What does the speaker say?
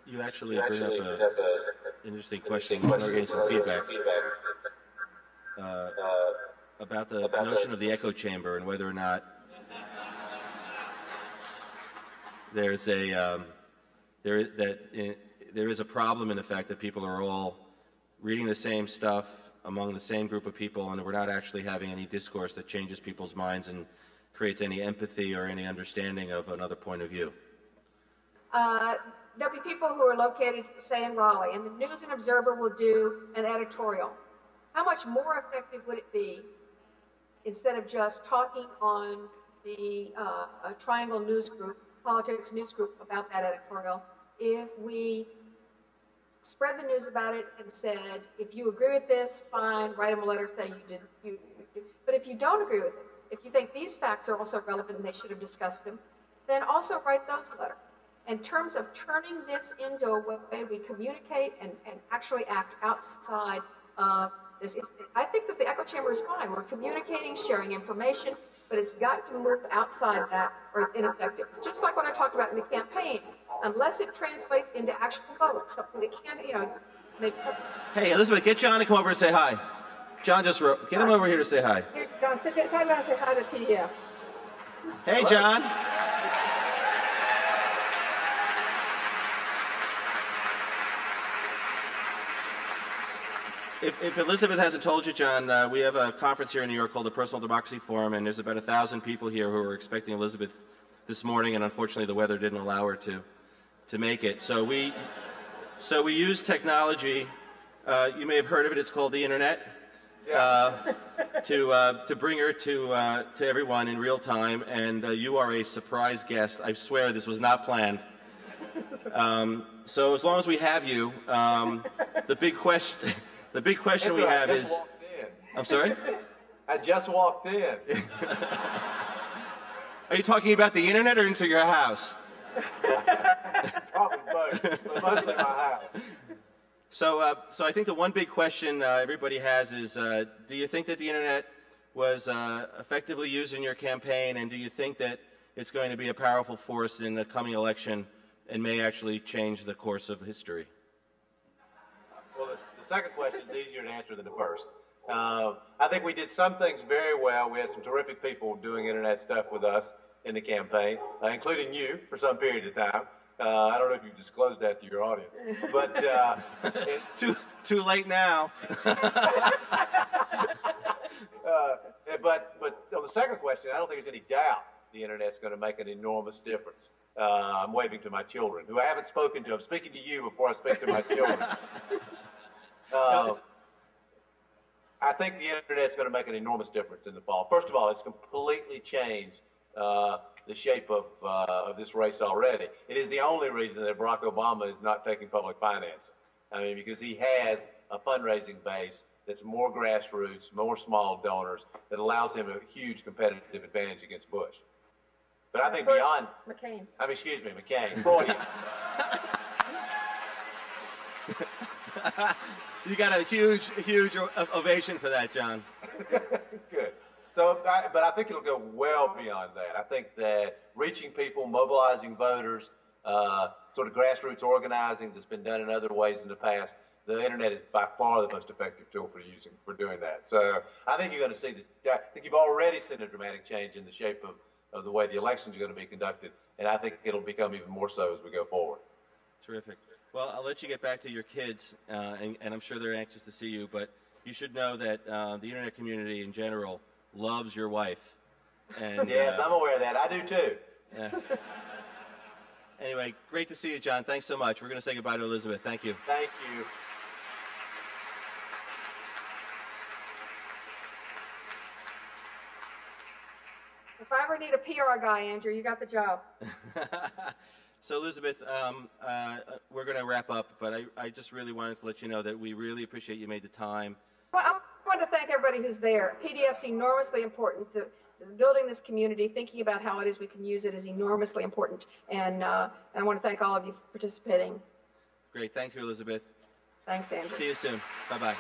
you actually bring up an interesting question. We're getting some feedback about the notion of the echo chamber and whether or not there is a problem in the fact that people are all reading the same stuff among the same group of people, and we're not actually having any discourse that changes people's minds and creates any empathy or any understanding of another point of view. There'll be people who are located, say, in Raleigh, and the News and Observer will do an editorial. How much more effective would it be, instead of just talking on the Triangle News Group, Politics News Group, about that editorial, if we spread the news about it and said, if you agree with this, fine, write them a letter, say you did. But if you don't agree with it, if you think these facts are also relevant and they should have discussed them, then also write those a letter. In terms of turning this into a way we communicate and actually act outside of this, I think that the echo chamber is fine. We're communicating, sharing information, but it's got to move outside that or it's ineffective. It's just like what I talked about in the campaign. Unless it translates into actual votes, something that can't, Hey, Elizabeth, get John to come over and say hi. John just wrote. Get him over here to say hi. Here, John, sit down and say hi to PdF. Hey, John. If Elizabeth hasn't told you, John, we have a conference here in New York called the Personal Democracy Forum, and there's about 1,000 people here who are expecting Elizabeth this morning, and unfortunately the weather didn't allow her to make it. So we use technology. You may have heard of it. It's called the Internet. To bring her to everyone in real time, and you are a surprise guest. I swear this was not planned. So as long as we have you, the big question we have is. I'm sorry? I just walked in. Are you talking about the Internet or into your house? Probably both, but mostly my house. So I think the one big question everybody has is, do you think that the Internet was effectively used in your campaign, and do you think that it's going to be a powerful force in the coming election and may actually change the course of history? Well, the second question is easier to answer than the first. I think we did some things very well. We had some terrific people doing Internet stuff with us in the campaign, including you for some period of time. I don't know if you disclosed that to your audience, but too late now. But on the second question, I don't think there's any doubt the Internet's going to make an enormous difference. I'm waving to my children, who I haven't spoken to. I'm speaking to you before I speak to my children. I think the Internet's going to make an enormous difference in the fall. First of all, it's completely changed the shape of this race already. It is the only reason that Barack Obama is not taking public financing. I mean, because he has a fundraising base that's more grassroots, more small donors, that allows him a huge competitive advantage against Bush. But I think Bush, beyond... McCain. I mean, excuse me, McCain. Freudian. You got a huge ovation for that, John. Good. So, but I think it'll go well beyond that. I think that reaching people, mobilizing voters, sort of grassroots organizing that's been done in other ways in the past, the Internet is by far the most effective tool for doing that. So I think you're going to see I think you've already seen a dramatic change in the shape of the way the elections are going to be conducted, and I think it'll become even more so as we go forward. Terrific. Well, I'll let you get back to your kids, and I'm sure they're anxious to see you, but you should know that the Internet community in general loves your wife. And, yes, I'm aware of that. I do too. Yeah. Anyway, great to see you, John. Thanks so much. We're going to say goodbye to Elizabeth. Thank you. Thank you. If I ever need a PR guy, Andrew, you got the job. So, Elizabeth, we're going to wrap up, but I just really wanted to let you know that we really appreciate you made the time. Well, I want to thank everybody who's there. PDF's enormously important. Building this community, thinking about how it is we can use it is enormously important. And I want to thank all of you for participating. Great. Thank you, Elizabeth. Thanks, Andrew. See you soon. Bye-bye.